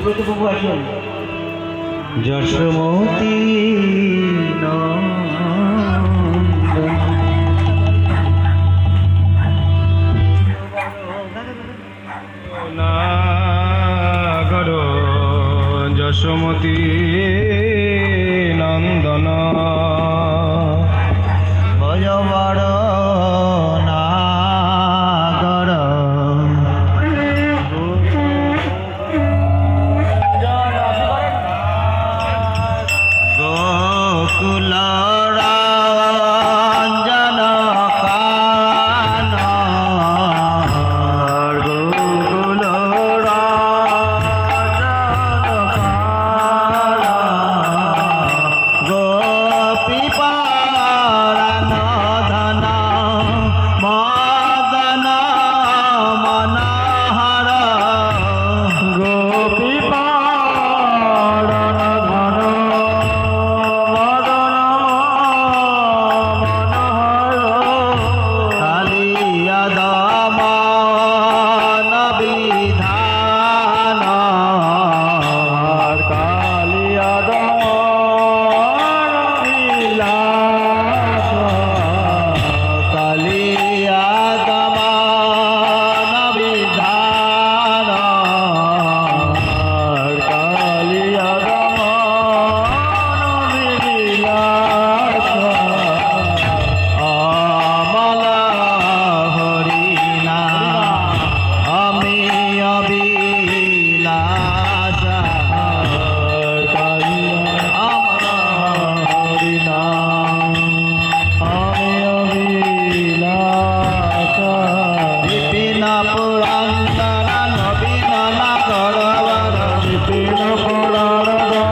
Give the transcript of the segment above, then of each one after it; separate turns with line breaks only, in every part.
সুব্রত বাবু আসুন। যশোমতী
নাগর যশোমতী নন্দন
ভজবর নাগর গোকুল রঞ্জন কানন গোকুল রঞ্জন গোপী পরানধন মদন মনোহর গোপী পরানধন মদন মনোহর কালিয়া দমন বিধান কালিয়া দমন বিলাস কালিয়া দমন বিধান কালিয়া দমন বিলাস অমলা হরিণা আমি অবিলাস অমলা হরিণা আমি অবিলাস বিপিন পুরন্দর নবীন নাগরবর বিপিন পুরন্দর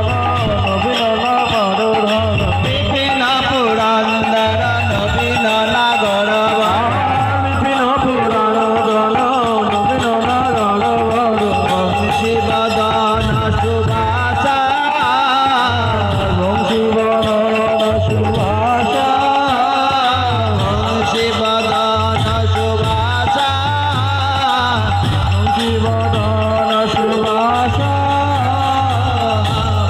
নবীন নাগরবর বিপিন পুরন্দর নবীন নাগরবর বিপিন পুরন্দর নবীন নাগরবর বংশীবদন সুভাষা বংশীবদন সুভাষা বংশীবদন সুভাষা বংশীবদন সুভাষা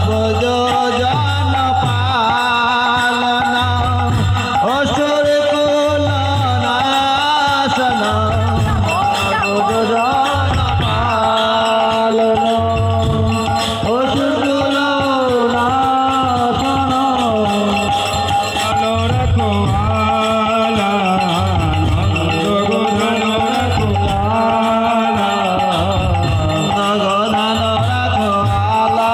ব্রজজন পালন অসুর কুল নাশন ব্রজজন পালন অসুর কুল নাশন
রখোয়ালা নন্দ গোধন রখোয়ালা
নগনন রাখোয়ালা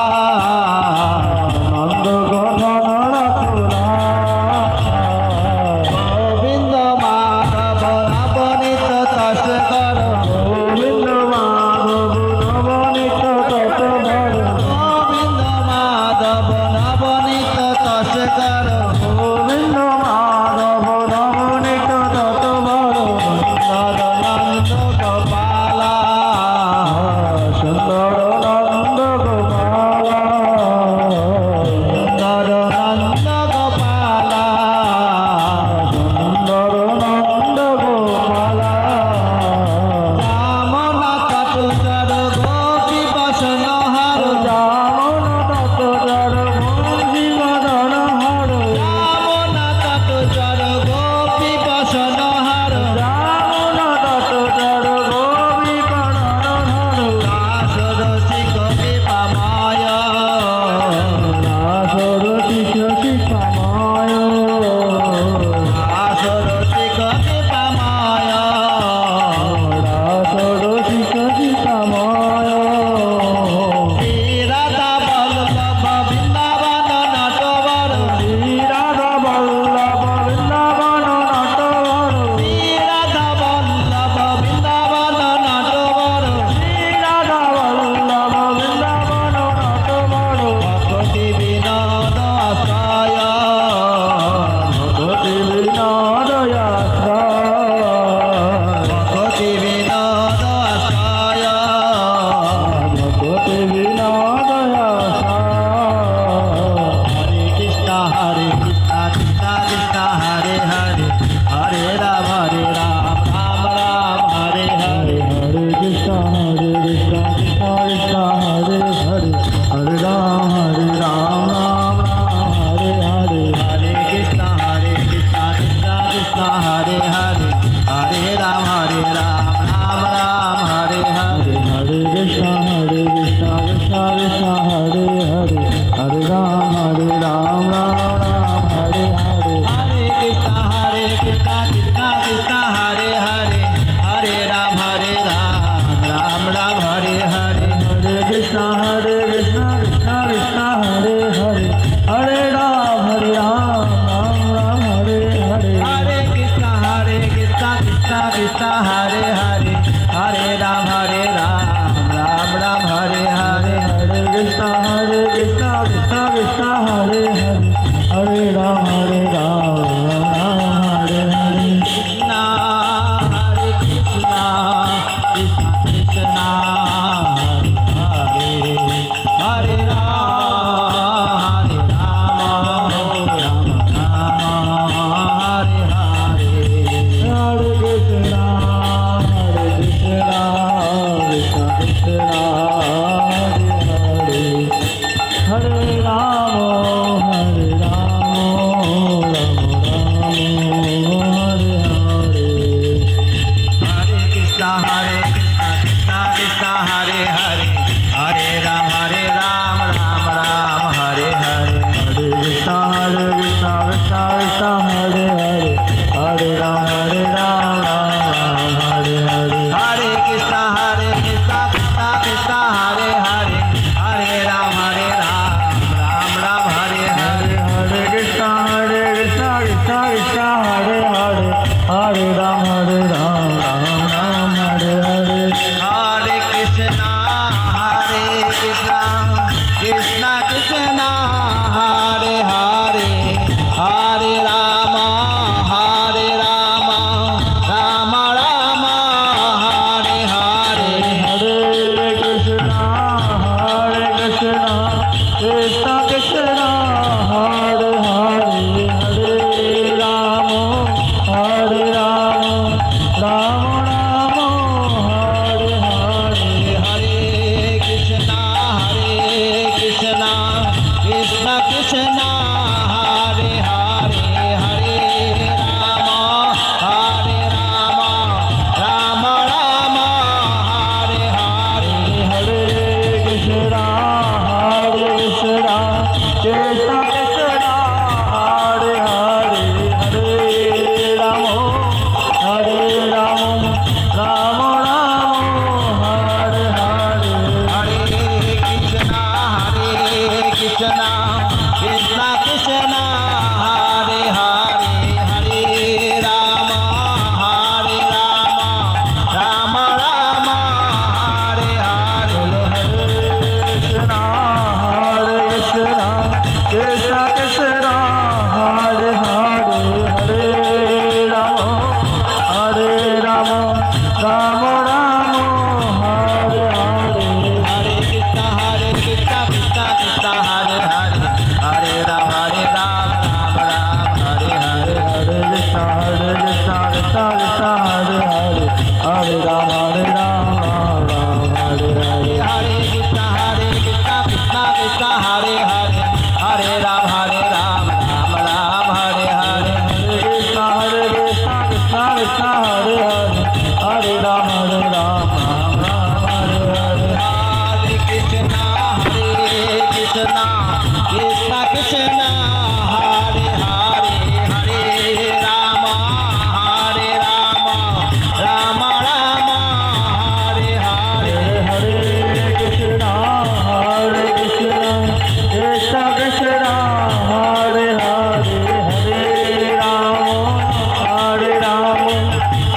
নন্দ গনন রাখোয়ালা গোবিন্দ মাধব নবনীত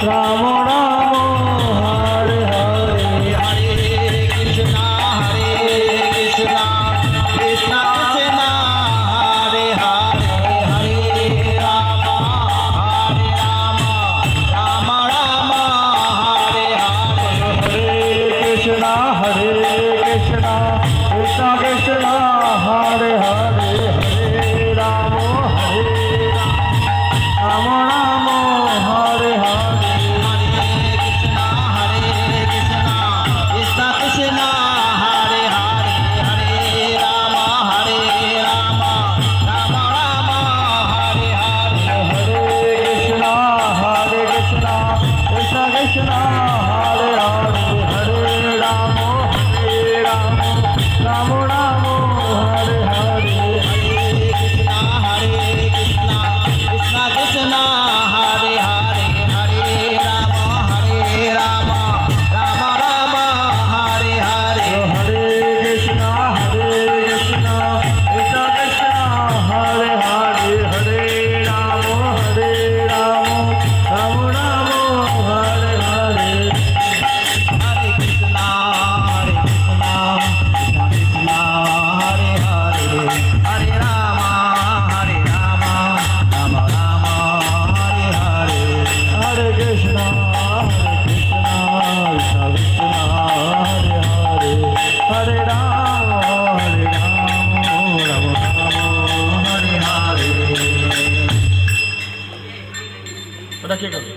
Ram Ram কৃষ্ণ হরে হরে হরে রাম রাম রাম হরে হরে
हरे कृष्णा कृष्ण कृष्ण हरे हरे हरे राम राम राम हरे हरे
हरे कृष्ण कृष्ण कृष्ण हरे हरे हरे राम राम राम हरे हरे
हरे कृष्णा कृष्ण कृष्ण हरे हरे हरे राम राम राम हरे हरे
हरे कृष्ण कृष्ण कृष्ण हरे हरे हरे राम राम राम हरे हरे।
ওটা কে করবে?